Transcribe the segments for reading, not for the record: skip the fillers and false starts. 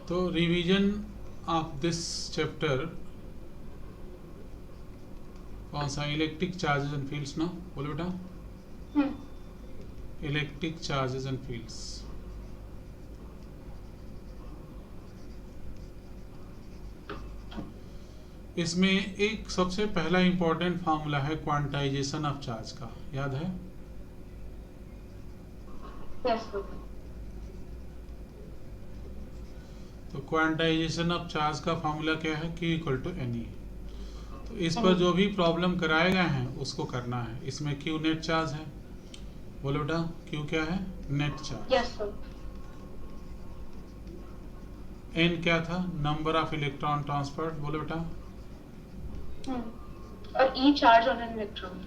तो revision of this chapter कौन सा, इलेक्ट्रिक चार्जेस एंड फील्ड्स ना, बोलो बेटा, इलेक्ट्रिक चार्जेस एंड फील्ड्स। इसमें एक सबसे पहला इंपॉर्टेंट फार्मूला है क्वांटाइजेशन ऑफ चार्ज का, याद है? Yes, sir. तो क्वांटाइजेशन ऑफ चार्ज का फार्मूला क्या है, Q इक्वल टू एन। तो इस पर जो भी प्रॉब्लम कराए गए हैं उसको करना है। इसमें Q नेट चार्ज है, बोलो बेटा Q क्या है, net charge. Yes, sir. N क्या था, नंबर ऑफ इलेक्ट्रॉन ट्रांसफर्ड, बोलो बेटा। और E charge on an electron.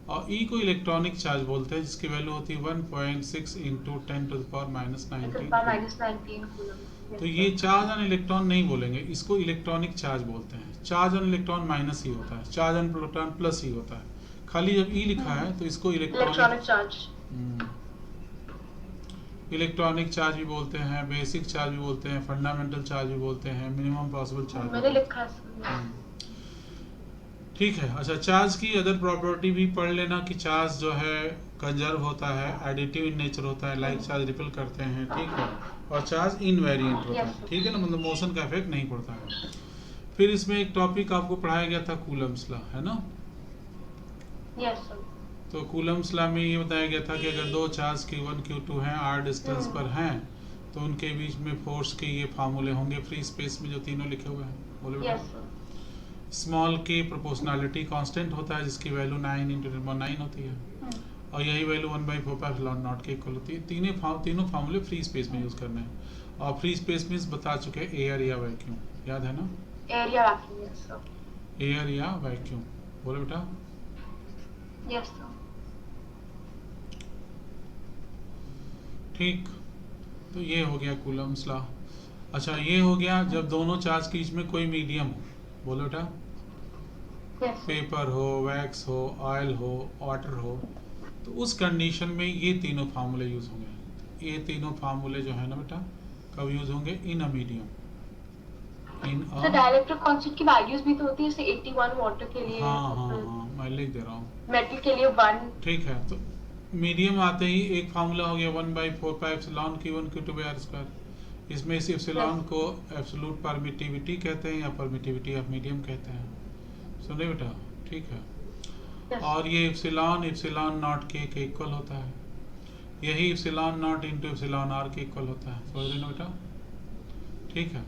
और E को इलेक्ट्रॉनिक चार्ज बोलते हैं, जिसकी वैल्यू होती है 1.6 इंटू 10⁻⁻19 कूलम। तो ये चार्ज ऑन इलेक्ट्रॉन नहीं बोलेंगे, इसको इलेक्ट्रॉनिक चार्ज बोलते हैं। चार्ज ऑन इलेक्ट्रॉन माइनस ही होता है, चार्ज ऑन प्रोटॉन प्लस ही होता है। खाली जब E लिखा है तो इसको इलेक्ट्रॉनिक चार्ज, इलेक्ट्रॉनिक चार्ज भी बोलते हैं, बेसिक चार्ज भी बोलते हैं, फंडामेंटल चार्ज भी बोलते हैं, मिनिमम पॉसिबल चार्ज। मैंने लिखा है। ठीक है। अच्छा, चार्ज की अदर प्रॉपर्टी भी पढ़ लेना कि चार्ज जो है कंजर्व होता है, एडिटिव इन नेचर होता है, लाइक चार्ज रिपेल करते हैं, ठीक है। और चार्ज इनवेरिएंट होता है, ठीक है ना, मतलब मोशन का इफेक्ट नहीं पड़ता है। फिर इसमें एक टॉपिक आपको पढ़ाया गया था कूलम्स लॉ, है ना? Yes sir. तो कूलम्स लॉ में ये बताया गया था कि अगर दो चार्ज Q1 Q2 हैं, r डिस्टेंस पर हैं, तो उनके बीच में फोर्स के ये फार्मूले होंगे फ्री स्पेस में, जो तीनों लिखे हुए हैं, बोलो। Yes sir. स्मॉल के प्रोपोर्शनैलिटी कांस्टेंट होता है, जिसकी वैल्यू 9 × 10⁻9 होती है, और यही वैल्यू 1/4π0 के इक्वल होती है। तीनों फार्मूले फ्री स्पेस में यूज करने हैं। और फ्री स्पेस में बता चुके हैं एयर या वैक्यूम, याद है ना? एयर या वैक्यूम, यस सर। एयर या वैक्यूम, बोलो बेटा। Yes sir. ठीक, तो ये हो गया कूलम्स लॉ। अच्छा, ये हो गया जब दोनों चार्ज के बीच में कोई मीडियम हो, बोलो बेटा। पेपर हो, वैक्स हो, ऑयल हो, वाटर हो, तो उस कंडीशन में ये तीनों फार्मूले यूज होंगे। ये तीनों फार्मूले जो है ना बेटा, कब यूज होंगे, इन अ मीडियम, इन अ। तो डाइलेक्ट्रिक कांस्टेंट की वैल्यूज भी तो होती है, जैसे 81 वाटर के लिए। हाँ, मैं लिख दे रहा हूँ। मेटल के लिए 1। ठीक है, तो मीडियम आते ही एक फार्मूला हो गया 1/4π Q1 Q2 r²। इसमें इस एप्सिलॉन को एब्सोल्यूट परमिटिविटी कहते हैं या परमिटिविटी ऑफ मीडियम कहते हैं, सुने बेटा, ठीक है। और ये एप्सिलॉन नॉट के इक्वल होता है, यही epsilon naught into epsilon r के इक्वल होता है, समझ रहे ना बेटा, ठीक है।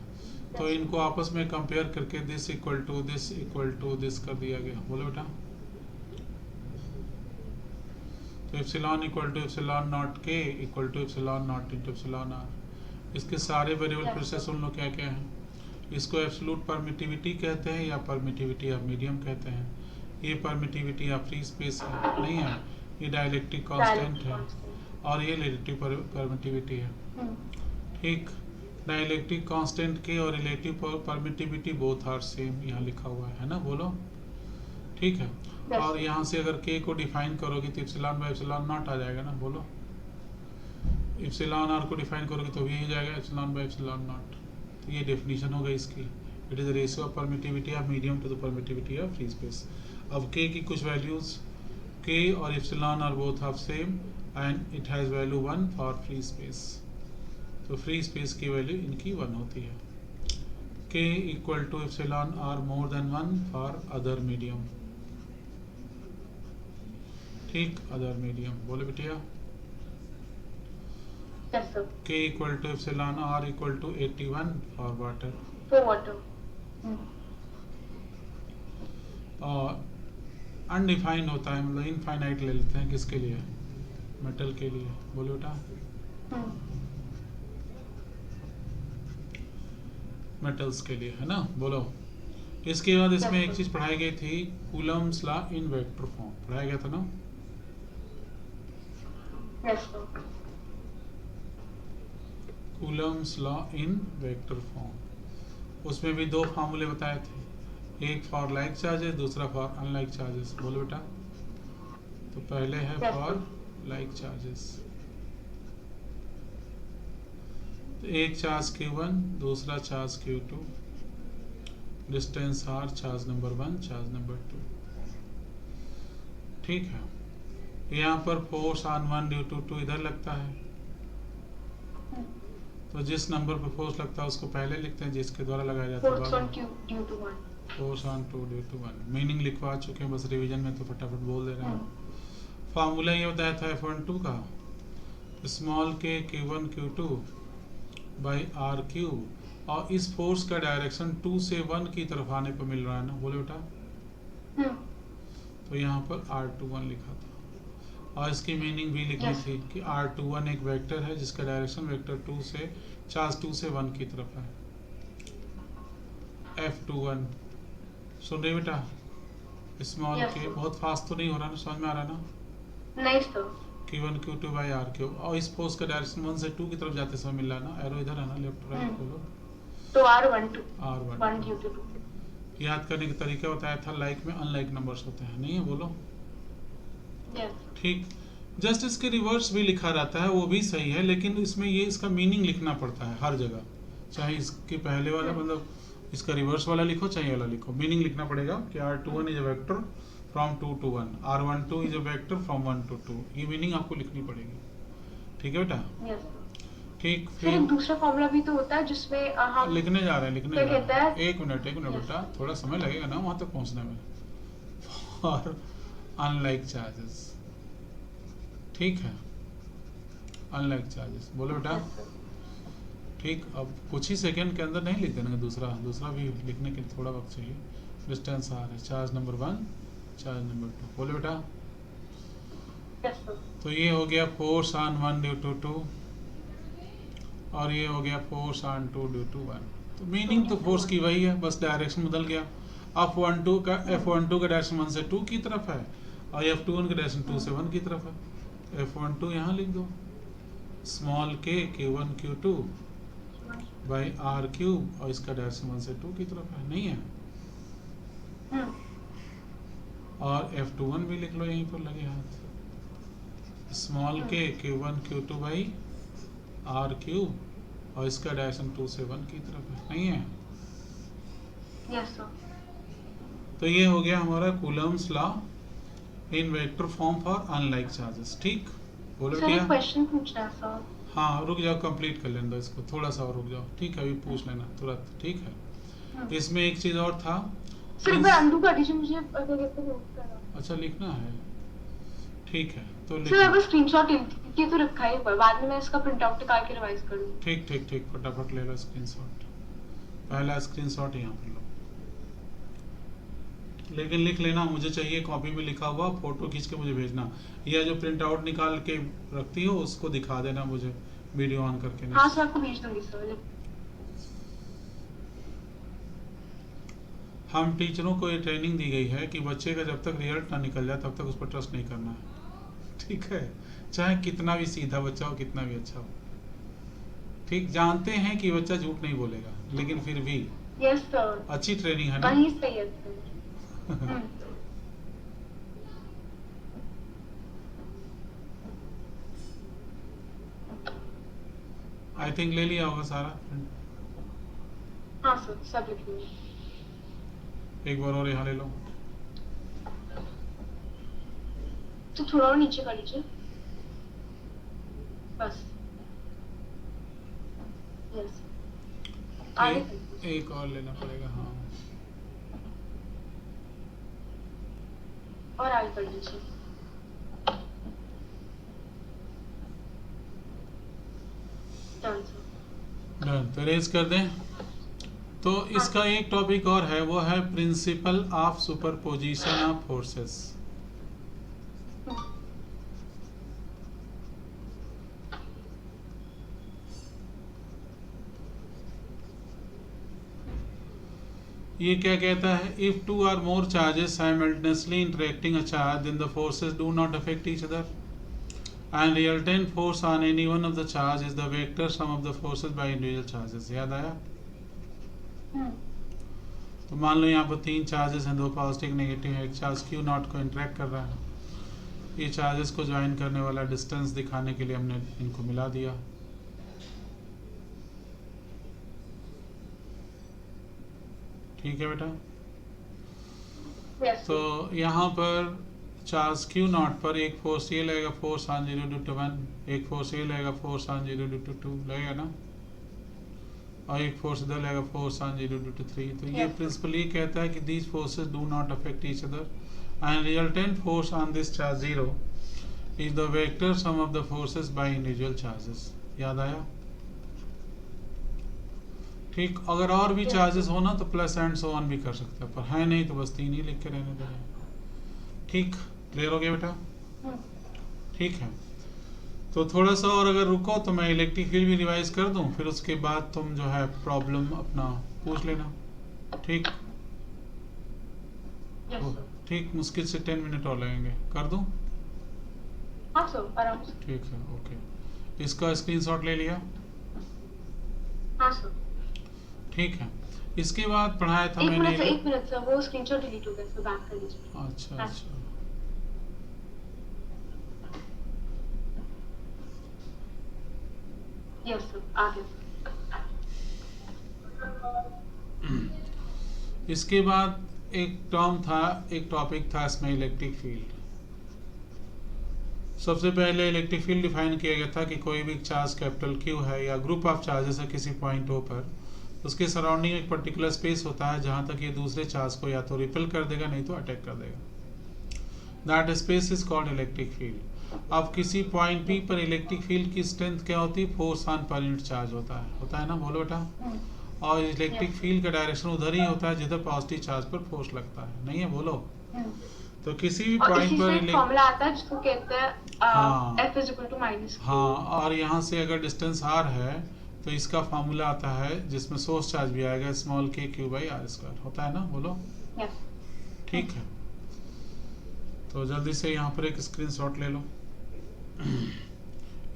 तो इनको आपस में कंपेयर करके दिस इक्वल टू दिस कर दिया गया, बोलो बेटा। तो epsilon equal to epsilon naught के equal to epsilon naught into epsilon r। इसके सारे वेरिएबल फिर से सुन लो क्या क्या है। इसको एब्सोल्यूट परमिटिविटी कहते हैं या परमिटिविटी ऑफ मीडियम कहते हैं। ये परमिटिविटी ऑफ फ्री स्पेस है, नहीं है, ये डाइलेक्ट्रिक कांस्टेंट है, और ये रिलेटिव परमिटिविटी है, ठीक। डाइलेक्ट्रिक कांस्टेंट के और relative permittivity both are same, यहाँ लिखा हुआ है ना, बोलो, ठीक है। और यहाँ से अगर k को डिफाइन करोगे तो ε/ε0 आ जाएगा ना, बोलो। εr को डिफाइन करोगे तो भी हो जाएगा ε/ε0। तो ये डेफिनेशन हो गई इसकी। It is ratio of permittivity of medium to the permittivity of free space. अब k की कुछ वैल्यूज, k और epsilon r both of same and it has value 1 for free space. तो फ्री स्पेस की value इनकी 1 होती है। k equal to epsilon r more than 1 for other medium, ठीक, अदर मीडियम, बोले बेटिया। k equal to epsilon r equal to 81 for water, for water. और undefined होता है, मतलब इनफाइनाइट ले लेते हैं, किसके लिए, मेटल के लिए, बोलो बेटा। मेटल्स के लिए, है ना, बोलो। इसके बाद इसमें एक चीज पढ़ाई गई थी, Coulomb's law in vector form, पढ़ाया गया था ना। Coulomb's law in vector form, उसमें भी दो फार्मूले बताए थे, एक फॉर लाइक चार्जेस, दूसरा फॉर अनलाइक चार्जेस, बोलो बेटा। तो पहले है फॉर लाइक चार्जेस, तो एक चार्ज Q1, दूसरा charge Q2, distance R, charge number 1, charge number 2। ठीक है, यहाँ पर फोर्स ऑन 1 ड्यू टू 2 इधर लगता है, तो जिस नंबर पर फोर्स लगता है उसको पहले लिखते हैं, जिसके द्वारा लगाया जाता है force on Q due to 1, force on 2 due to 1। Meaning लिखवा चुके हैं, बस रिवीजन में तो फटाफट बोल दे रहे हैं। फार्मूला ये बताया था F12 का, small k Q1 Q2 by r cube, और इस फोर्स का डायरेक्शन 2 से 1 की तरफ आने पर मिल रहा है ना, बोले बेटा। तो यहाँ पर R21 लिखा था, और इसकी मीनिंग भी लिखनी थी कि R21 एक वेक्टर है जिसका डायरेक्शन वेक्टर 2 से चार्ज 2 से 1 की तरफ है। F21 सुन रहे बेटा, स्मॉल के बहुत फास्ट तो नहीं हो रहा ना, समझ में आ रहा ना? नहीं sir. Q1 Q2 by r cube, और इस फोर्स का डायरेक्शन 1 से 2 की तरफ जाते समय मिल रहा है ना, एरो इधर है ना, लेफ्ट राइट बोलो। तो R12 R1 1 ड्यू टू 2। याद करने का तरीका बताया था, लाइक में अनलाइक नंबर्स होते हैं, नहीं है बोलो? ठीक, जस्ट इसके रिवर्स भी लिखा रहता है, वो भी सही है, लेकिन इसमें ये इसका मीनिंग लिखना पड़ता है हर जगह, चाहे इसके पहले वाला मतलब इसका रिवर्स वाला लिखो चाहे वाला लिखो, मीनिंग लिखना पड़ेगा कि R21 is a vector from 2 to 1, R12 is a vector from 1 to 2, ये मीनिंग आपको लिखनी पड़ेगी। ठीक है बेटा? ठीक, फिर एक दूसरा फॉर्मूला भी तो होता है जिसमें हम लिखने जा रहे हैं, लिखने जा कहता रहे हैं। है? एक मिनट बेटा, थोड़ा समय लगेगा ना वहां तक पहुंचने में। और अनलाइक चार्जेस, ठीक है, अनलाइक चार्जेस बोलो बेटा। ठीक, अब कुछ ही सेकंड के अंदर नहीं लिख देना, दूसरा भी लिखने के लिए थोड़ा वक्त चाहिए। डिस्टेंस आर है, चार्ज नंबर 1, चार्ज नंबर 2, बोलो बेटा। तो ये हो गया फोर्स ऑन 1 ड्यू टू 2, और ये हो गया फोर्स ऑन 2 ड्यू टू 1। तो मीनिंग तो फोर्स की वही है, बस डायरेक्शन बदल गया। F12 का डायरेक्शन 1 से 2 की तरफ है, और F21 का डायरेक्शन 2 से 1 की तरफ है। F12 यहाँ लिख दो, small k Q1 Q2 by r cube, और इसका डायरेक्शन 1 से 2 की तरफ है, नहीं है? और F21 भी लिख लो यहीं पर लगे हाथ, small k Q1 Q2 by r cube, और इसका डायरेक्शन 2 से 1 की तरफ है, नहीं है? Yes sir. तो ये हो गया हमारा Coulomb's law in vector form for unlike charges. ठीक, बोलो सर क्या? एक क्वेश्चन पूछना है सर। हाँ रुक जाओ, कंप्लीट कर लेना इसको, थोड़ा सा और रुक जाओ, ठीक है, अभी पूछ लेना तुरंत, ठीक है। इसमें एक चीज और था सर, एक बार अंडू कर दीजिए मुझे, अगर कहते हो करना। अच्छा लिखना है, ठीक है, तो लिख सर अगर स्क्रीनशॉट ये तो रखा ही हुआ है, बाद में मैं इसका प्रिंट आउट निकाल के रिवाइज कर लूँ। ठीक ठीक ठीक, फटाफट ले लो स्क्रीनशॉट, पहला स्क्रीनशॉट यहाँ पर लो, लेकिन लिख लेना, मुझे चाहिए कॉपी में लिखा हुआ, फोटो खींच के मुझे भेजना, या जो प्रिंट आउट निकाल के रखती हो उसको दिखा देना मुझे वीडियो ऑन करके। हाँ सर, आपको भेज दूंगी सर। हम टीचरों को ये ट्रेनिंग दी गई है कि बच्चे का जब तक रिजल्ट ना निकल जाए तब तक उस पर ट्रस्ट नहीं करना है, ठीक है, चाहे कितना भी सीधा बच्चा हो, कितना भी अच्छा हो। ठीक, जानते हैं कि बच्चा झूठ नहीं बोलेगा, लेकिन फिर भी यस सर, अच्छी ट्रेनिंग है ना? वही सही है सर। आई थिंक ले लिया होगा सारा। हाँ सर, सब लिख लिया। एक बार और यहाँ ले लो, तो थोड़ा और नीचे कर लीजिए बस। यस, एक और लेना पड़ेगा। हाँ, और आगे कर लीजिए। डन, तो रेज कर दें। तो इसका एक टॉपिक और है, वो है principle of superposition of forces. ये क्या कहता है? If two or more charges simultaneously interacting a charge, then the forces do not affect each other, and resultant force on any one of the charge is the vector sum of the forces by individual charges। याद आया? तो मान लो यहाँ पर 3 charges हैं, 2 positive एक negative है, एक चार्ज Q नॉट को इंटरेक्ट कर रहा है, ये चार्जेस को ज्वाइन करने वाला डिस्टेंस दिखाने के लिए हमने इनको मिला दिया। ठीक है बेटा। Yes, तो यहाँ पर चार्ज क्यू नॉट पर एक फोर्स ये लगेगा, फोर्स ऑन 0 ड्यू टू 1, एक फोर्स ये लगेगा, फोर्स ऑन 0 ड्यू टू 2 लगेगा ना, और एक फोर्स इधर लगेगा, फोर्स ऑन 0 ड्यू टू 3। तो ये प्रिंसिपल ये कहता है कि these forces do not affect each other and resultant force on this charge 0 is the vector sum of the forces by individual charges. याद आया? ठीक, अगर और भी चार्जेस हो ना तो प्लस एंड सो ऑन भी कर सकते हैं, पर है नहीं तो बस 3 ही लिख के रहने देंगे। ठीक, क्लियर हो गया बेटा? ठीक है, तो थोड़ा सा और अगर रुको तो मैं इलेक्ट्रिक फील्ड भी रिवाइज कर दूं, फिर उसके बाद तुम जो है प्रॉब्लम अपना पूछ लेना। ठीक, ठीक, मुश्किल से 10 मिनट और लगेंगे, कर दूं? हाँ सर, आराम से। ठीक है, ओके। इसका स्क्रीनशॉट ले लिया? हाँ सर। ठीक है, इसके बाद पढ़ाया था मैंने। एक मिनट सर, वो स्क्रीनशॉट डिलीट हो गया सर, बैक कर लीजिए। अच्छा अच्छा, यस सर, आ गया। इसके बाद एक टर्म था, एक टॉपिक था इसमें इलेक्ट्रिक फील्ड। सबसे पहले इलेक्ट्रिक फील्ड डिफाइन किया गया था कि कोई भी चार्ज कैपिटल क्यू है या ग्रुप ऑफ चार्जेस है किसी पॉइंट ओ पर, उसके सराउंडिंग एक पर्टिकुलर स्पेस होता है जहां तक ये दूसरे चार्ज को या तो रिपेल कर देगा नहीं तो अटैक कर देगा। That space is called electric field. अब किसी पॉइंट पी पर इलेक्ट्रिक फील्ड की स्ट्रेंथ क्या होती है? Force on per unit charge होता है ना, बोलो बेटा। और इलेक्ट्रिक फील्ड का डायरेक्शन उधर ही होता है जिधर पॉजिटिव चार्ज पर फोर्स लगता है, नहीं है? बोलो। तो किसी भी पॉइंट पर फॉर्मूला आता है जिसको कहते हैं F is equal to minus Q। हाँ, और यहाँ से अगर डिस्टेंस r है तो इसका फॉर्मूला आता है जिसमें सोर्स चार्ज भी आएगा, small k q by r square, होता है ना, बोलो। ठीक है, तो जल्दी से यहाँ पर एक स्क्रीनशॉट ले लो।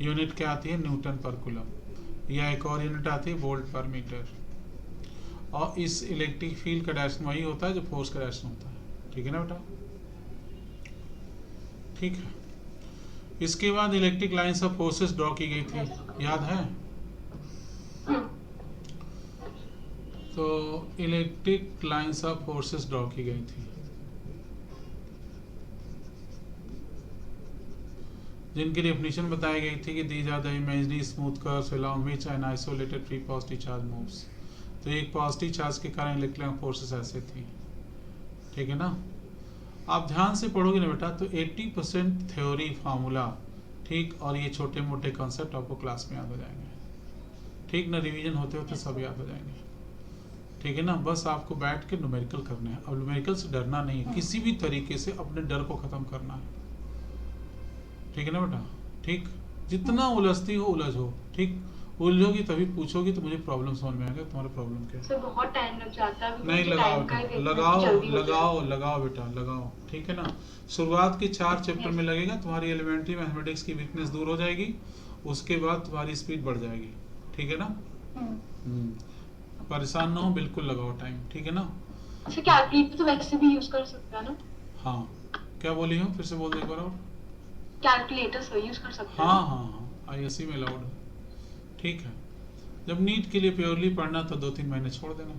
यूनिट क्या आती है? न्यूटन पर कूलम, या एक और यूनिट आती है वोल्ट पर मीटर। और इस इलेक्ट्रिक फील्ड का डायरेक्शन वही होता है जो फोर्स का डायरेक्शन होता है। ठीक है ना बेटा? ठीक है, इसके बाद electric lines of forces draw की गई थी, याद है? तो electric lines of forces draw की गई थी जिनकी डेफिनेशन बताई गई थी कि these are the imaginary smooth curves along which an isolated free positive charge moves. तो एक पॉजिटिव चार्ज के कारण इलेक्ट्रिक फोर्सेस ऐसे थी। ठीक है ना? आप ध्यान से पढ़ोगे ना बेटा तो 80% थ्योरी फार्मूला, ठीक, और ये छोटे मोटे कॉन्सेप्ट आपको क्लास में याद हो जाएंगे। ठीक ना? रिवीजन होते होते सब याद हो जाएंगे। ठीक है ना? बस आपको बैठ के न्यूमेरिकल करने हैं। अब न्यूमेरिकल से डरना नहीं है, किसी भी तरीके से अपने डर को खत्म करना है। ठीक है ना बेटा? ठीक, जितना उलझती हो उलझो, ठीक, उलझोगी तभी पूछोगी तो मुझे प्रॉब्लम समझ में आएगा तुम्हारा प्रॉब्लम क्या है। सर बहुत टाइम लग जाता है। नहीं, लगाओ लगाओ बेटा, लगाओ। ठीक है ना? शुरुआत के 4 चैप्टर में लगेगा, तुम्हारी एलिमेंट्री मैथमेटिक्स की वीकनेस दूर हो जाएगी, उसके बाद तुम्हारी स्पीड बढ़ जाएगी। ठीक है ना? परेशान ना हो, बिल्कुल लगाओ टाइम। ठीक है ना? अच्छा, कैलकुलेटर तो वैसे भी यूज कर सकते हैं ना? हाँ, क्या बोली हो? फिर से बोल दो एक बार और। कैलकुलेटर से यूज कर सकते हैं? हाँ, ISC में अलाउड है। ठीक है, जब नीट के लिए प्योरली पढ़ना तो 2-3 महीने छोड़ देना।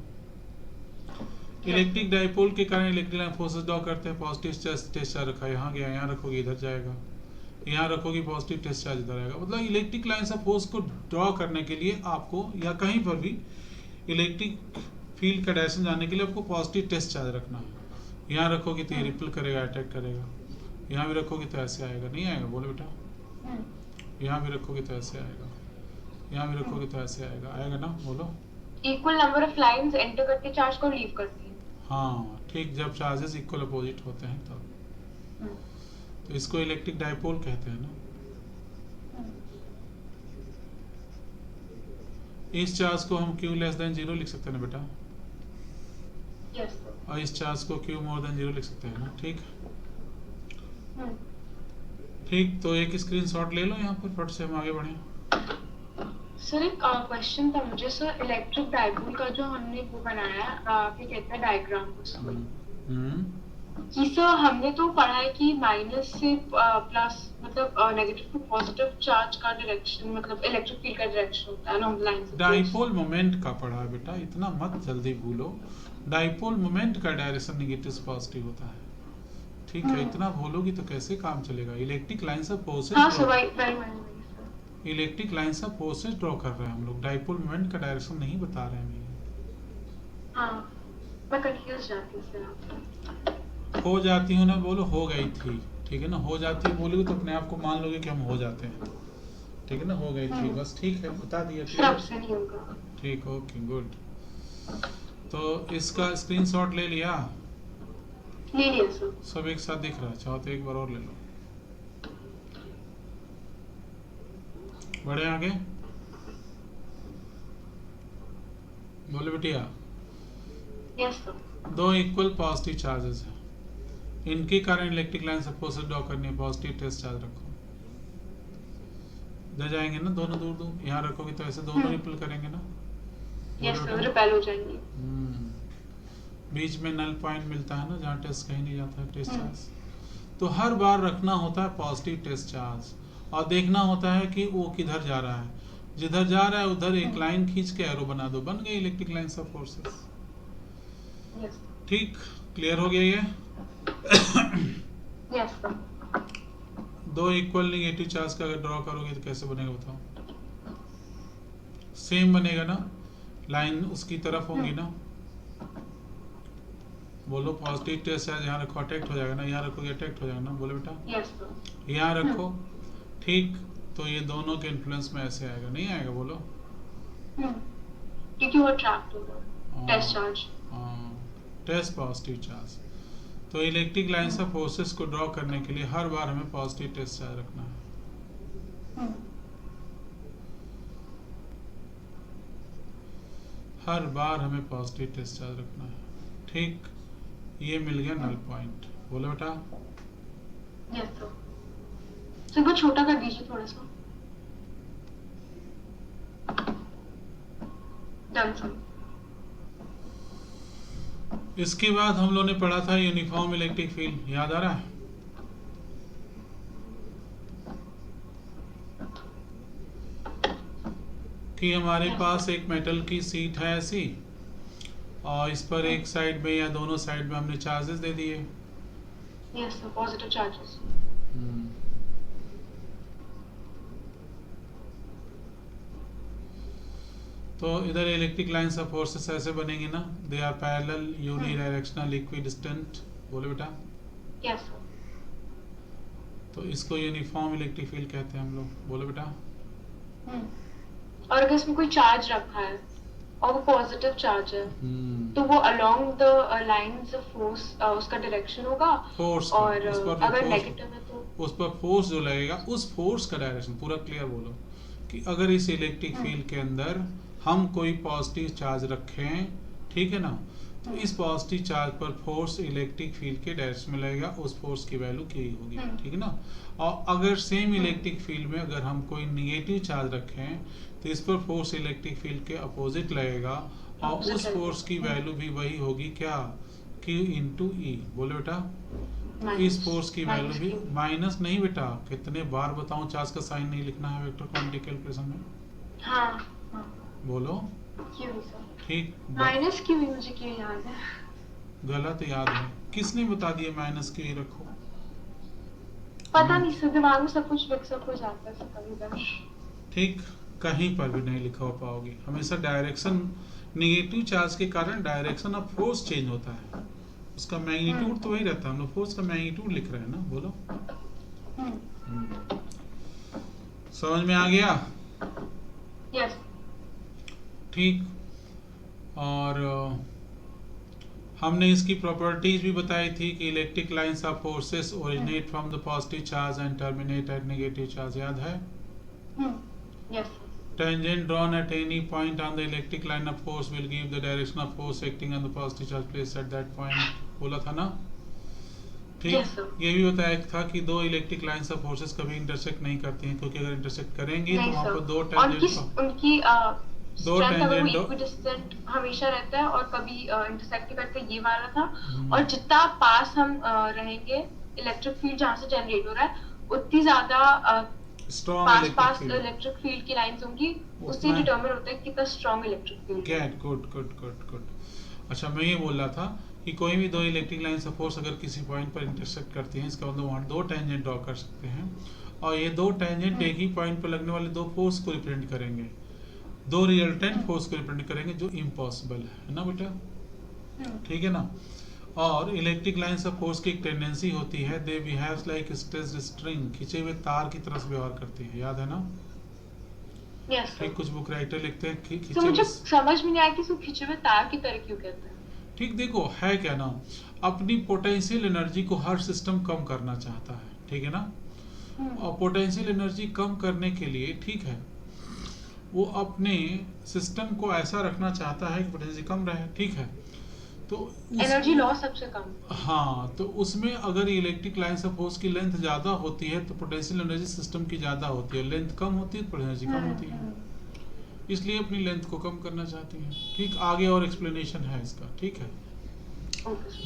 इलेक्ट्रिक डाइपोल के कारण इलेक्ट्रिक लाइन फोर्सेस ड्रॉ करते हैं। पॉजिटिव टेस्ट चार्ज रखा, यहाँ गया, यहाँ रखोगे इधर जाएगा, यहाँ रखोगे पॉजिटिव टेस्ट चार्ज इधर आएगा। मतलब इलेक्ट्रिक लाइंस ऑफ फोर्स को ड्रॉ करने के लिए आपको, या कहीं पर भी इलेक्ट्रिक फील्ड का डायरेक्शन जानने के लिए आपको पॉजिटिव टेस्ट चार्ज रखना है। यहाँ रखोगे तो ये रिपल करेगा, अटैक करेगा। यहाँ भी रखोगे तो ऐसे आएगा, नहीं आएगा? बोलो बेटा। यहाँ भी रखोगे तो ऐसे आएगा, यहाँ भी रखोगे तो ऐसे आएगा, आएगा ना? बोलो। Equal number of lines enter करके चार्ज को लीव करती है। हाँ, ठीक, जब चार्जेस इक्वल अपोजिट होते हैं तब। तो इसको इलेक्ट्रिक डाइपोल कहते हैं ना। इस चार्ज को हम Q लेस देन 0 लिख सकते हैं ना बेटा? यस। और इस चार्ज को Q मोर देन 0 लिख सकते हैं ना? ठीक, ठीक, तो एक स्क्रीनशॉट ले लो यहाँ पर, फट से हम आगे बढ़े। सर एक क्वेश्चन था मुझे। सर इलेक्ट्रिक डाइपोल का जो हमने वो बनाया है, क्या कहते हैं, डायग्राम उसको, कि सर हमने तो पढ़ा है कि माइनस से प्लस, मतलब नेगेटिव टू पॉजिटिव चार्ज का डायरेक्शन, मतलब इलेक्ट्रिक फील्ड का डायरेक्शन होता है ना लाइन से। डाइपोल मोमेंट का पढ़ा है बेटा, इतना मत जल्दी भूलो। डाइपोल मोमेंट का डायरेक्शन नेगेटिव से पॉजिटिव होता है। ठीक है, इतना बोलोगी तो कैसे काम चलेगा। Electric lines of forces, electric lines of forces draw कर रहे हैं हम लोग, डाइपोल मोमेंट का डायरेक्शन नहीं बता रहे हैं। मैं कंफ्यूज जाती हो जाती हूँ ना, बोलो हो गई थी, ठीक है ना। हो जाती है बोलोगे तो अपने आप को मान लोगे कि हम हो जाते हैं, ठीक है ना। हो गई थी बस, ठीक है, बता दिया। ठीक, ओके, गुड। तो इसका स्क्रीनशॉट ले लिया सर। सब एक साथ दिख रहा है, चाहो तो एक बार और ले लो। बढ़े आगे, बोले बिटिया। Yes sir. दो इक्वल पॉजिटिव चार्जेस हैं, इनके कारण इलेक्ट्रिक लाइन से फोर्सेस ड्रॉ करनी है। पॉजिटिव टेस्ट चार्ज रखो, दे जाएंगे ना दोनों दूर दूर। यहाँ रखोगे तो ऐसे दोनों रिपल करेंगे ना। यस सर, रिपेल हो जाएंगे। बीच में नल पॉइंट मिलता है ना, जहाँ टेस्ट कहीं नहीं जाता है टेस्ट चार्ज। तो हर बार रखना होता है पॉजिटिव टेस्ट चार्ज, और देखना होता है कि वो किधर जा रहा है। जिधर जा रहा है उधर एक लाइन खींच के एरो बना दो, बन गई इलेक्ट्रिक लाइंस ऑफ फोर्सेस। ठीक, क्लियर हो गया ये। Yes sir. दो इक्वल नेगेटिव चार्ज का अगर ड्रॉ करोगे तो कैसे बनेगा बताओ। सेम बनेगा ना, लाइन उसकी तरफ होगी ना। बोलो पॉजिटिव टेस्ट चार्ज यहाँ रखो, अटैक्ट हो जाएगा ना। यहाँ रखोगे अटैक्ट हो जाएगा ना, बोलो बेटा। Yes sir. यहाँ रखो, ठीक। तो ये दोनों के इन्फ्लुएंस में ऐसे आएगा, नहीं आएगा बोलो। क्योंकि वो ट्रैप्ड होगा test charge. Test positive charge. तो इलेक्ट्रिक लाइंस ऑफ फोर्सेस को ड्रॉ करने के लिए हर बार हमें पॉजिटिव टेस्ट चार्ज रखना है। हर बार हमें पॉजिटिव टेस्ट चार्ज रखना है, ठीक। ये मिल गया नल पॉइंट, बोलो बेटा। Yes sir. सर छोटा कर दीजिए थोड़ा सा। Done sir. इसके बाद हम लोगों ने पढ़ा था यूनिफॉर्म इलेक्ट्रिक फील्ड, याद आ रहा है। कि हमारे पास एक मेटल की सीट है ऐसी, और इस पर एक साइड में या दोनों साइड में हमने चार्जेस दे दिए। Yes sir, positive charges. तो इधर इलेक्ट्रिक लाइंस ऑफ फोर्सेस ऐसे बनेंगे ना, they are parallel unidirectional equidistant, बोलो बेटा। Yes sir. तो इसको यूनिफॉर्म इलेक्ट्रिक फील्ड कहते हैं हम लोग, बोलो बेटा। और अगर इसमें कोई चार्ज रखा है और वो पॉजिटिव चार्ज है, तो वो along the lines of force उसका डायरेक्शन होगा। फोर्स और अगर नेगेटिव है तो उस पर फोर्स जो लगेगा उस फोर्स का डायरेक्शन पूरा क्लियर बोलो। कि अगर इस इलेक्ट्रिक फील्ड के अंदर हम कोई पॉजिटिव चार्ज रखें, ठीक है ना, तो इस पॉजिटिव चार्ज पर फोर्स इलेक्ट्रिक फील्ड के डायरेक्शन में लगेगा, उस फोर्स की वैल्यू क्या होगी, ठीक है ना। और अगर सेम इलेक्ट्रिक फील्ड में अगर हम कोई निगेटिव चार्ज रखें तो इस पर फोर्स इलेक्ट्रिक फील्ड के अपोजिट लगेगा, और उस फोर्स की वैल्यू भी वही होगी, क्या, Q इंटू ई, बोलो बेटा। इस फोर्स की वैल्यू भी माइनस नहीं बेटा, कितने बार बताऊं, चार्ज का साइन नहीं लिखना है वेक्टर क्वांटिटी कैलकुलेशन में। हाँ, बोलो। ठीक, माइनस क्यू मुझे क्यों याद है। गलत याद है, किसने बता दिया माइनस क्यू रखो। पता नहीं सर, दिमाग में सब कुछ मिक्सअप हो जाता है कभी-कभी। ठीक, कहीं पर भी नहीं लिखा हो पाओगे। हमेशा डायरेक्शन, निगेटिव चार्ज के कारण डायरेक्शन ऑफ फोर्स चेंज होता है, उसका मैग्नीट्यूड तो वही रहता है। हम लोग फोर्स का मैग्नीट्यूड लिख रहे हैं ना, बोलो। समझ में आ गया। यस। ठीक, और हमने इसकी प्रॉपर्टीज भी बताई थी कि electric lines of forces originate from the positive charge and terminate at negative charge, याद है। Yes. Tangent drawn at any point on the electric line of force will give the direction of force acting on the positive charge placed at that point, बोला था ना। ठीक, ये भी बताया था कि दो इलेक्ट्रिक लाइंस ऑफ फोर्सेस कभी इंटरसेक्ट नहीं करती हैं, क्योंकि अगर इंटरसेक्ट करेंगी तो वहाँ पर दो टेंजेंट, उनकी दो टेंजेंट इक्विडिस्टेंट हमेशा रहता है, और कभी इंटरसेक्ट करते, ये वाला था। और जितना पास हम रहेंगे इलेक्ट्रिक फील्ड जहाँ से जनरेट हो रहा है, उतनी ज्यादा स्ट्रॉन्ग पास इलेक्ट्रिक फील्ड की लाइंस होंगी, उससे डिटरमिन होता है कितना स्ट्रॉन्ग इलेक्ट्रिक फील्ड है। Good good good good. अच्छा, मैं ये बोल रहा था कि कोई भी दो इलेक्ट्रिक लाइन ऑफ फोर्स अगर किसी पॉइंट पर इंटरसेक्ट करती हैं, इसका मतलब वहाँ दो टेंजेंट ड्रॉ कर सकते हैं, और ये दो टेंजेंट एक ही पॉइंट पर लगने वाले दो फोर्स को रिप्रेजेंट करेंगे, दो रिजल्टेंट फोर्स को रिप्रेजेंट करेंगे, जो इम्पॉसिबल है ना बेटा, ठीक है ना। और इलेक्ट्रिक लाइंस ऑफ फोर्स की एक टेंडेंसी होती है, दे बिहेव्स लाइक स्ट्रेच्ड स्ट्रिंग, खिंचे हुए तार की तरह से व्यवहार करती है, याद है ना। Yes sir. ठीक, कुछ बुक राइटर लिखते हैं तो खिंचे मुझे हुए। समझ में नहीं आया कि इसको खिंचे हुए तार की तरह क्यों कहते हैं। ठीक, देखो है क्या ना, अपनी पोटेंशियल एनर्जी को हर सिस्टम कम करना चाहता है, ठीक है ना। और पोटेंशियल एनर्जी कम करने के लिए, ठीक है, वो अपने सिस्टम को ऐसा रखना चाहता है कि पोटेंशियल कम रहे, ठीक है। तो एनर्जी लॉस सबसे कम। हाँ, तो उसमें अगर इलेक्ट्रिक लाइंस ऑफ फोर्स की लेंथ ज़्यादा होती है तो पोटेंशियल एनर्जी सिस्टम की ज़्यादा होती है, लेंथ कम होती है तो पोटेंशियल एनर्जी कम होती है, इसलिए अपनी लेंथ को कम करना चाहती है। ठीक, आगे और एक्सप्लेनेशन है इसका, ठीक है,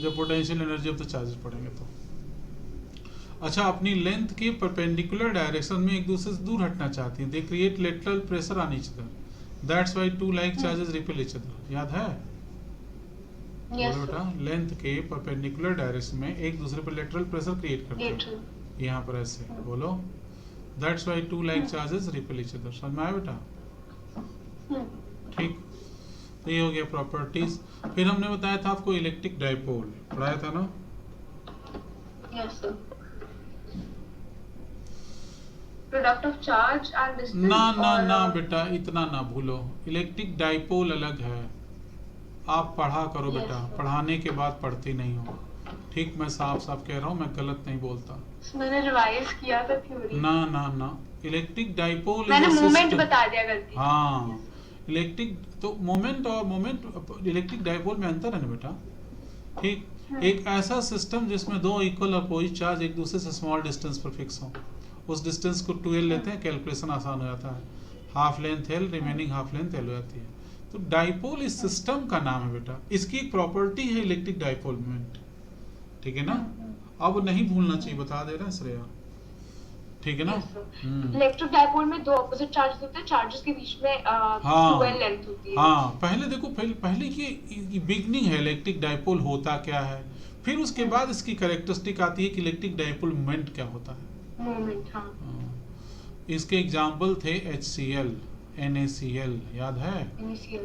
जब potential energy of the charges पढ़ेंगे तो। अच्छा, अपनी लेंथ के परपेंडिकुलर डायरेक्शन में एक दूसरे से दूर हटना चाहती हैं, they create lateral pressure on each other, that's why two like charges repel each other, याद है। Yes, बोलो बेटा, लेंथ के परपेंडिकुलर डायरेक्शन में एक दूसरे पर लेटरल प्रेशर क्रिएट करते हैं, यहाँ पर ऐसे बोलो, that's why two like charges repel each other, समझ में आया बेटा। ठीक, तो ये हो गया प्रॉपर्टीज। फिर हमने बताया था आपको इलेक्ट्रिक डाइपोल, पढ़ाया था ना। Yes, sir. Product of charge and distance. ना ना और, ना बेटा, इतना ना भूलो, इलेक्ट्रिक डाइपोल अलग है, आप पढ़ा करो Yes, बेटा, sir. पढ़ाने के बाद पढ़ती नहीं हो। ठीक, मैं साफ साफ कह रहा हूँ, मैं गलत नहीं बोलता। मैंने रिवाइज किया था थ्योरी। ना ना ना, इलेक्ट्रिक डाइपोल मैंने इज अ मोमेंट सिस्टम। बता दिया गलती। हाँ, इलेक्ट्रिक तो मोमेंट और मोमेंट, इलेक्ट्रिक डाइपोल में अंतर है ना बेटा। ठीक, एक ऐसा सिस्टम जिसमें दो इक्वल अपोजिट चार्ज एक दूसरे से स्मॉल डिस्टेंस पर फिक्स हो, उस डिस्टेंस को 2l लेते हैं, कैलकुलेशन आसान हो जाता है, half length l, remaining half length l हो जाती है। तो डाइपोल इस सिस्टम का नाम है बेटा, इसकी एक प्रॉपर्टी है इलेक्ट्रिक डाइपोल मोमेंट, ठीक है ना। अब नहीं भूलना चाहिए, बता दे रहे हैं श्रेया, ठीक है ना। इलेक्ट्रिक डाइपोल में दो ऑपोजिट चार्जेस होते हैं, चार्जेस के बीच में हाँ 2l लेंथ होती है। हाँ, पहले देखो, पहले की बिगनिंग है इलेक्ट्रिक डाइपोल होता क्या है, फिर उसके बाद इसकी कैरेक्टरिस्टिक आती है कि इलेक्ट्रिक डाइपोल मोमेंट क्या होता है। मोमेंट, हाँ। इसके एग्जाम्पल थे HCl, NaCl, याद है,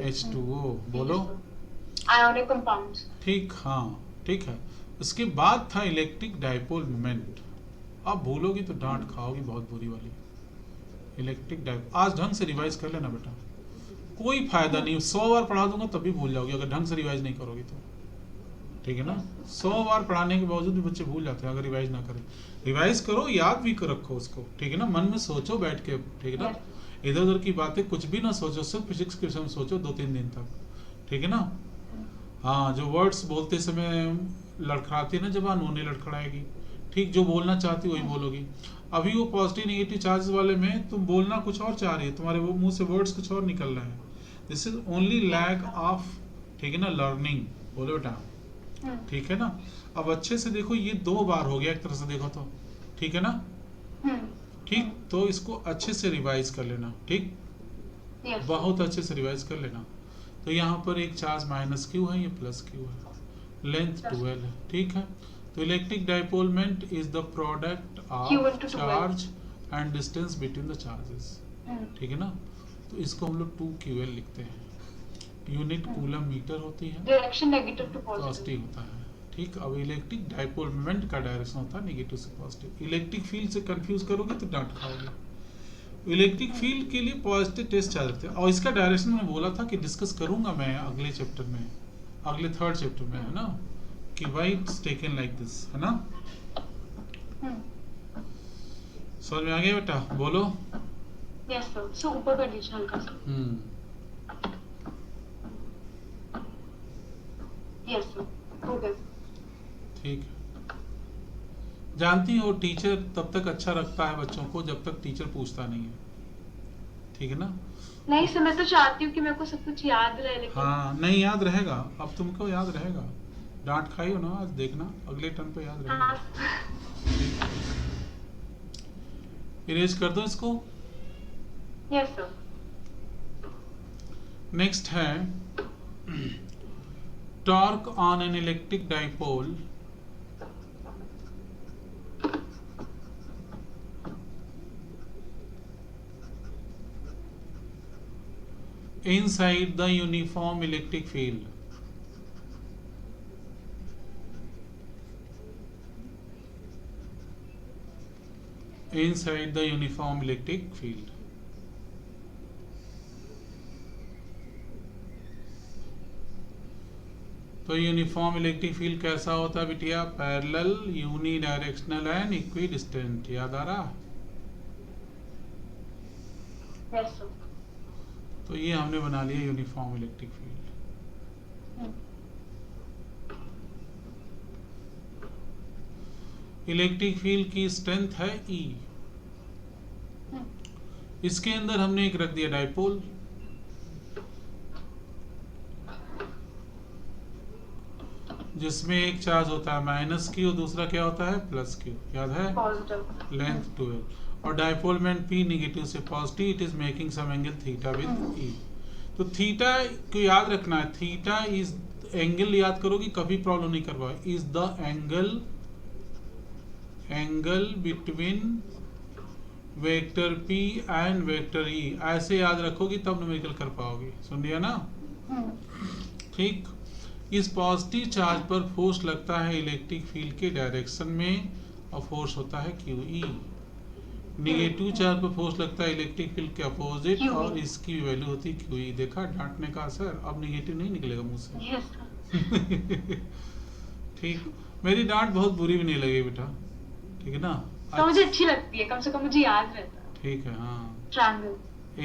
H2O, बोलो, आयोनिक कंपाउंड्स। ठीक, हाँ ठीक है। उसके बाद था इलेक्ट्रिक डाइपोल मोमेंट, आप भूलोगी तो डांट खाओगी बहुत बुरी वाली। इलेक्ट्रिक डाइपोल आज ढंग से रिवाइज कर लेना बेटा, कोई फायदा नहीं, 100 बार पढ़ा दूंगा तब भी भूल जाओगी अगर ढंग से रिवाइज नहीं करोगी तो, ठीक है ना। 100 बार पढ़ाने के बावजूद भी बच्चे भूल जाते हैं अगर रिवाइज ना करें। रिवाइज करो, याद भी कर रखो उसको, ठीक है ना, मन में सोचो बैठ के, ठीक है ना, इधर उधर की बातें कुछ भी ना सोचो, सिर्फ फिजिक्स के विषय में सोचो 2-3 दिन तक, ठीक है ना। हाँ, जो वर्ड्स बोलते समय लड़खड़ाती है ना जबान, वो नहीं लड़खड़ाएगी, ठीक, जो बोलना चाहती वही बोलोगी। अभी वो पॉजिटिव नेगेटिव चार्ज वाले में तुम बोलना कुछ और चाह रही है, तुम्हारे वो मुंह से वर्ड्स कुछ और निकल रहे हैं, this is only lack of, ठीक है ना, लर्निंग, बोलो बेटा, ठीक है ना। अब अच्छे से देखो, ये 2 बार हो गया एक तरह से देखो तो, ठीक है ना। ठीक, तो इसको अच्छे से रिवाइज कर लेना, ठीक, बहुत अच्छे से रिवाइज कर लेना। तो यहाँ पर एक चार्ज -q है, ये +q है, लेंथ 2l है, ठीक है। तो electric dipole moment is the product of charge and distance between the charges, ठीक है ना। तो इसको हम लोग 2ql लिखते हैं, यूनिट कूलम मीटर होती है, डायरेक्शन नेगेटिव टू पॉजिटिव होता है, ठीक। अब इलेक्ट्रिक डाइपोल मोमेंट का डायरेक्शन होता है नेगेटिव से पॉजिटिव। इलेक्ट्रिक फील्ड से कंफ्यूज करोगे तो डांट खाओगे। इलेक्ट्रिक फील्ड के लिए पॉजिटिव टेस्ट चार्ज रखते हैं, और इसका डायरेक्शन मैंने बोला था कि डिस्कस करूंगा मैं अगले चैप्टर में, अगले 3rd चैप्टर में, है ना, कि why it's taken like this, है ना। समझ में आ गया बेटा, बोलो। यस सर, सो ऊपर कर दीजिए हल्का सा। यस सर, ओके, ठीक है। जानती हो, टीचर तब तक अच्छा रखता है बच्चों को जब तक टीचर पूछता नहीं है, ठीक है ना। नहीं सर, मैं तो चाहती हूँ कि मेरे को सब कुछ याद रहे, लेकिन हाँ, नहीं याद रहेगा, अब तुमको याद रहेगा, डांट खाई हो ना आज, देखना अगले टर्म पे याद रहेगा। इरेज कर दो इसको। Yes sir. नेक्स्ट है torque on an electric dipole inside the uniform electric field. Inside the uniform electric field. तो यूनिफॉर्म इलेक्ट्रिक फील्ड कैसा होता है बिटिया? Parallel, unidirectional and equidistant. याद आ रहा? Yes, sir. तो ये हमने बना लिया uniform electric field. Electric field की स्ट्रेंथ है E। इसके अंदर हमने एक रख दिया डाइपोल, जिसमें एक चार्ज होता है -Q और दूसरा क्या होता है +Q। याद है? Positive. लेंथ 12 और डाइपोल में P नेगेटिव से positive, it is making some angle theta with E। तो थीटा को याद रखना है, थीटा इज एंगल, याद करोगी कभी प्रॉब्लम नहीं करवा, is the angle between vector P and vector E। ऐसे याद रखोगी तब न्यूमेरिकल कर पाओगे। सुन लिया ना? ठीक। इस पॉजिटिव चार्ज पर फोर्स लगता है इलेक्ट्रिक फील्ड के डायरेक्शन में और फोर्स होता है QE। नेगेटिव चार्ज पर फोर्स लगता है इलेक्ट्रिक फील्ड के अपोजिट और इसकी वैल्यू होती है QE। देखा डांटने का असर? अब नेगेटिव नहीं निकलेगा मुंह से। Yes, sir. ठीक। मेरी डांट बहुत बुरी भी नहीं लगी बेटा, ठीक है ना? तो मुझे अच्छी लगती है, कम से कम मुझे याद रहता है। ठीक है। हाँ, ट्रायंगल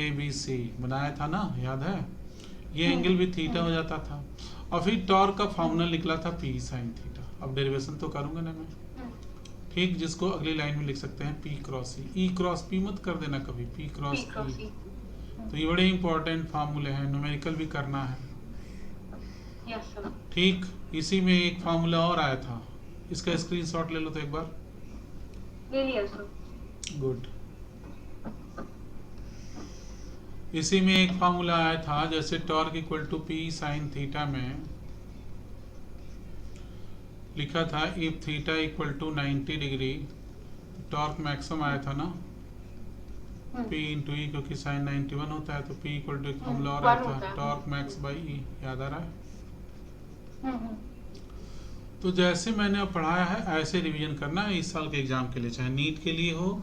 ABC बनाया था ना, याद है? ये एंगल भी थीटा हो जाता था। और फिर टॉर्क का फॉर्मूला निकला था P sin थीटा। अब डेरिवेशन तो करूंगा ना मैं, ठीक, जिसको अगली लाइन में लिख सकते हैं P cross E। E cross P मत कर देना कभी, P क्रॉस E। तो ये बड़े इंपॉर्टेंट फार्मूले हैं, न्यूमेरिकल भी करना है। Yes sir. ठीक। इसी में एक फार्मूला और आया था, इसका स्क्रीनशॉट ले लो तो एक बार। ले लिया सर। गुड। इसी में एक फार्मूला आया था, जैसे torque equal to P sin theta में लिखा था if theta equal to 90 degree, torque maximum आया था ना P इंटू E, क्योंकि साइन 91 होता है तो P इक्वल टू एक फॉर्मूला और आया था टॉर्क मैक्स बाई E। याद आ रहा है? तो जैसे मैंने अब पढ़ाया है ऐसे रिवीजन करना है इस साल के एग्जाम के लिए, चाहे नीट के लिए हो,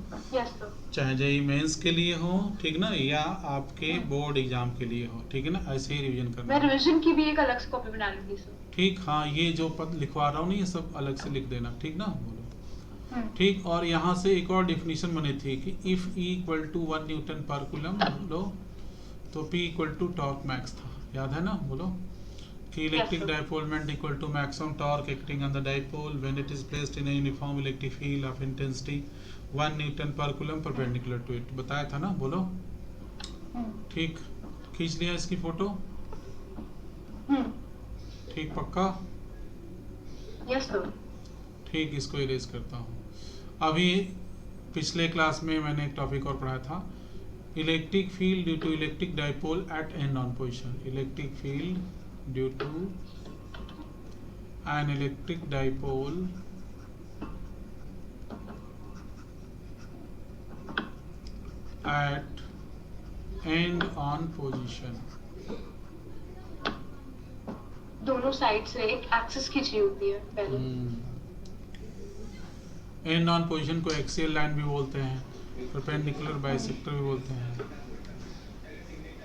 चाहे JEE मेंस के लिए हो, ठीक ना, या आपके बोर्ड एग्जाम के लिए हो, ठीक है ना? ऐसे ही रिवीजन करना। मैं रिवीजन की भी एक अलग से कॉपी बना लूंगी सर। ठीक। हाँ, ये जो पद लिखवा रहा हूँ ना ये सब अलग से लिख देना, ठीक ना? बोलो। ठीक। और यहाँ से एक और डेफिनेशन बनी थी कि if E equal to 1 newton per coulomb, बोलो, तो P equal to torque max था। याद है ना? बोलो कि electric dipole moment equal to maximum torque acting on the dipole when it is placed in a uniform electric field of intensity 1 newton per coulomb perpendicular to it. बताया था ना? बोलो। ठीक। खींच लिया इसकी फोटो? ठीक, पक्का? Yes sir. ठीक, इसको इरेज करता हूँ। अभी पिछले क्लास में मैंने एक टॉपिक और पढ़ाया था, electric field due to electric dipole at end on position. इलेक्ट्रिक फील्ड due to an electric dipole at end on position। दोनों साइड से एक एक्सिस खींची होती है पहले। एंड ऑन पोजीशन को एक्सियल लाइन भी बोलते हैं, परपेंडिकुलर बाइसेक्टर भी बोलते हैं।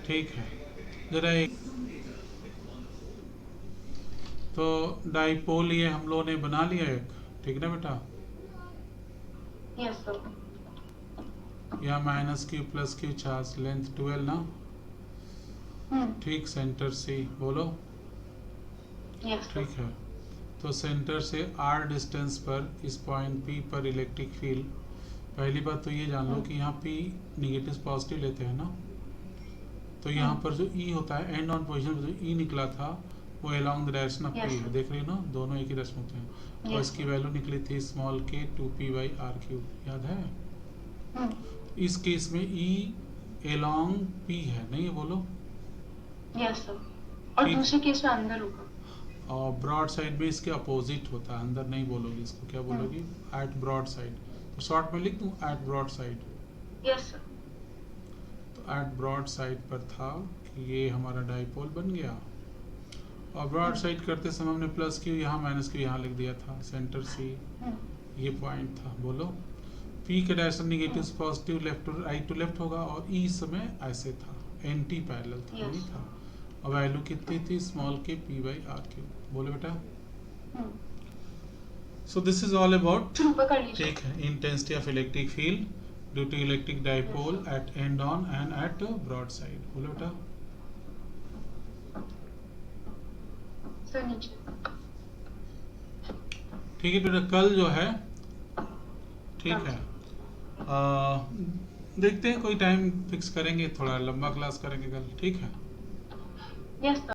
ठीक है, जरा एक तो डाइपोल ये हम लोगों ने बना लिया एक, ठीक ना बेटा? Yes sir. या -Q + Q चार्ज, लेंथ 12 ना? ठीक। सेंटर से बोलो। Yes sir. ठीक है, तो सेंटर से R डिस्टेंस पर इस पॉइंट P पर इलेक्ट्रिक फील्ड, पहली बात तो ये जान लो कि यहाँ P निगेटिव पॉजिटिव लेते हैं ना, तो यहाँ पर जो E होता है एंड ऑन पोजीशन जो E निकला था वो along the direction of P है। देख रही हो ना, दोनों एक ही डायरेक्शन होते हैं। और इसकी वैल्यू निकली थी स्मॉल k 2p/r³। याद है? इस केस में E अलोंग P है, नहीं है? बोलो। Yes sir. और दूसरे केस में अंदर होगा। और ब्रॉड साइड में इसके अपोजिट होता है, अंदर नहीं बोलोगी इसको, क्या बोलोगी? At broad side. तो शॉर्ट में लिख दूं at broad side. Yes sir. तो एट ब्रॉड साइड पर था कि ये हमारा डाइपोल बन गया, और ब्रॉड साइड करते समय हमने प्लस क्यू यहाँ माइनस क्यू यहाँ लिख दिया था, सेंटर सी ये पॉइंट था। बोलो पी का direction negative positive, left to right to left होगा, और ई समय ऐसे था, एंटी पैरेलल था, Yes. नहीं था। और वैल्यू कितनी थी? स्मॉल के पी बाई आर क्यू। बोलो बेटा। So this is all about, ऊपर कर लीजिए। ठीक है, intensity of electric field due to electric dipole at end on end at broad side. बोलो बेटा। सर नीचे। ठीक है बेटा, कल जो है, ठीक है, देखते हैं कोई टाइम फिक्स करेंगे, थोड़ा लंबा क्लास करेंगे कल, ठीक है। Yes sir.